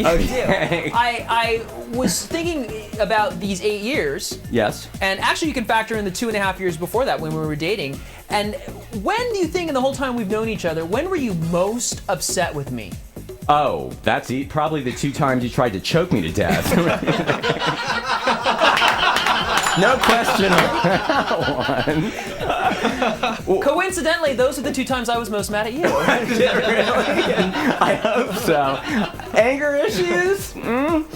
You Okay. do. I was thinking about these 8 years. Yes. And actually, you can factor in the 2.5 years before that when we were dating. And when do you think, in the whole time we've known each other, when were you most upset with me? Oh, that's probably the 2 times you tried to choke me to death. No question on that one. Coincidentally, those are the 2 times I was most mad at you. I hope so. Anger issues?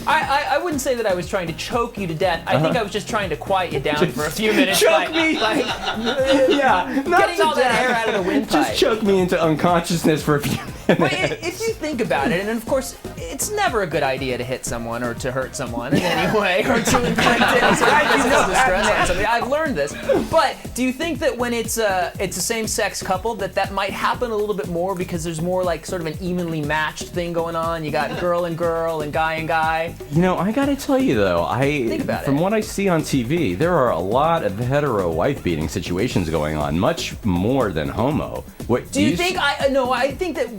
I wouldn't say that I was trying to choke you to death. I think I was just trying to quiet you down for a few minutes. Choke me! Yeah, not getting all that air out of the windpipe. Just choke me into unconsciousness for a few minutes. But if you think about it, and of course, it's never a good idea to hit someone or to hurt someone in any way or to inflict any sort of physical distress on somebody. I've learned this. But do you think that when it's a same-sex couple that might happen a little bit more because there's more like sort of an evenly matched thing going on? You got girl and guy and guy. You know, I gotta tell you though, from what I see on TV, there are a lot of hetero wife-beating situations going on, much more than homo. What do you think? I think that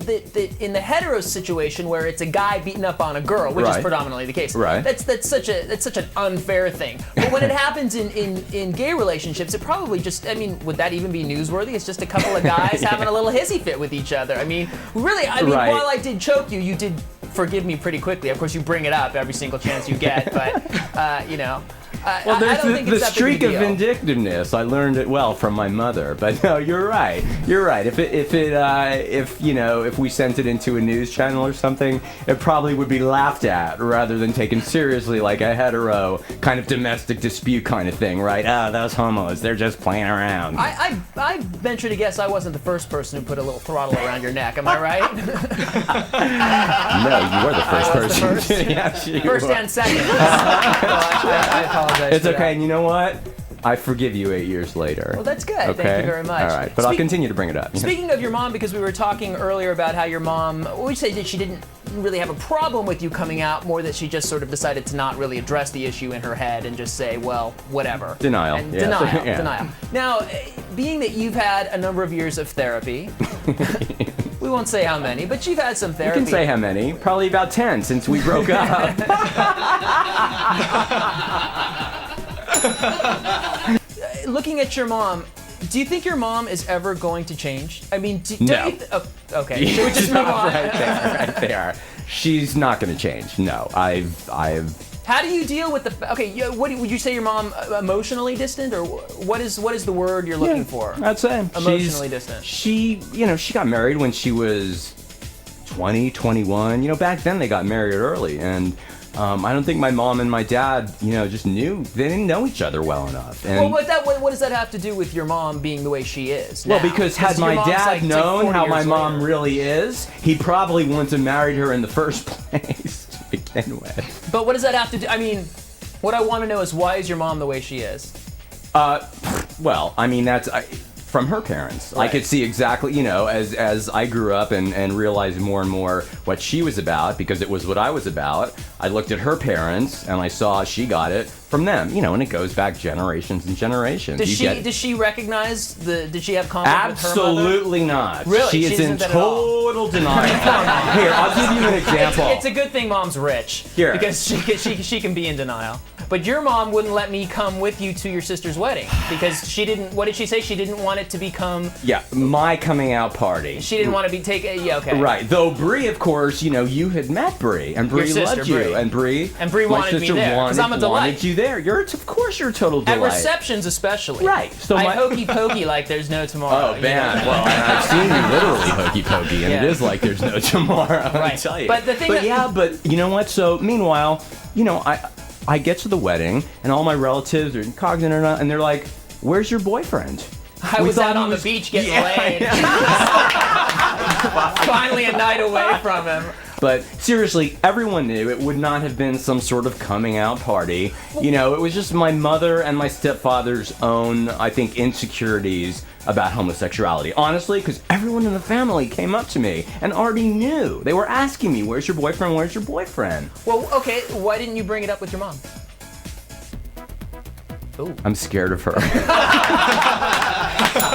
in the hetero situation where it's a guy beating up on a girl, which is predominantly the case, that's such an unfair thing. But when it happens in gay relationships, it probably just, I mean, would that even be newsworthy? It's just a couple of guys having a little hissy fit with each other. I mean, really, while I did choke you, you did forgive me pretty quickly. Of course, you bring it up every single chance you get, but you know. Well, there's the streak of vindictiveness. I learned it well from my mother. But no, you're right. You're right. If we sent it into a news channel or something, it probably would be laughed at rather than taken seriously, like a hetero kind of domestic dispute kind of thing, right? Ah, those homos, they're just playing around. I venture to guess I wasn't the first person who put a little throttle around your neck. Am I right? No, you were the first person. The first. Yes, you first were. and second. I apologize. It's okay, and you know what? I forgive you 8 years later. Well, that's good. Okay? Thank you very much. All right, but I'll continue to bring it up. Speaking of your mom, because we were talking earlier about how your mom, we say that she didn't really have a problem with you coming out, more that she just sort of decided to not really address the issue in her head and just say, well, whatever. Denial. And yes. Denial. Now, being that you've had a number of years of therapy, we won't say how many, but you've had some therapy. You can say how many. Probably about 10 since we broke up. Looking at your mom, do you think your mom is ever going to change? I mean, no. Okay, should we just move on? Right there. She's not going to change. No, I've. How do you deal with the? Okay, what would you say? Your mom emotionally distant, or what is the word you're looking for? I'd say emotionally distant. She got married when she was 20, 21. You know, back then they got married early, and I don't think my mom and my dad, just they didn't know each other well enough. And what does that have to do with your mom being the way she is now? Well, because had my dad known how my mom really is, he probably wouldn't have married her in the first place to begin with. But what does that have to do? I mean, what I want to know is, why is your mom the way she is? Well, I mean, that's from her parents. Right. I could see exactly, as I grew up and realized more and more what she was about, because it was what I was about. I looked at her parents and I saw she got it from them, and it goes back generations and generations. Does she recognize did she have conflict with her mother? Absolutely not. Really? She is in total denial. Here, I'll give you an example. It's a good thing mom's rich. Here. Because she can be in denial. But your mom wouldn't let me come with you to your sister's wedding because she didn't. What did she say? She didn't want it to become. Yeah, my coming out party. She didn't want to be taken. Yeah, okay. Right. Though Bree, of course, you had met Bree, and Bree loved you, and Bree wanted me there because I'm a delight. Wanted you there. Of course, you're a total delight. At receptions, especially. Right. So I hokey pokey like there's no tomorrow. Oh man. Well, and I've seen you literally hokey pokey, and it is like there's no tomorrow. Right. I tell you. But the thing. But you know what? So meanwhile, I get to the wedding, and all my relatives are cognizant and they're like, "Where's your boyfriend?" I was out on the beach getting laid. Finally, a night away from him. But seriously, everyone knew it would not have been some sort of coming out party. It was just my mother and my stepfather's own, I think, insecurities about homosexuality. Honestly, because everyone in the family came up to me and already knew. They were asking me, "Where's your boyfriend? Where's your boyfriend?" Well, okay, why didn't you bring it up with your mom? Ooh. I'm scared of her.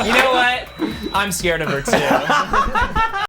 You know what? I'm scared of her too.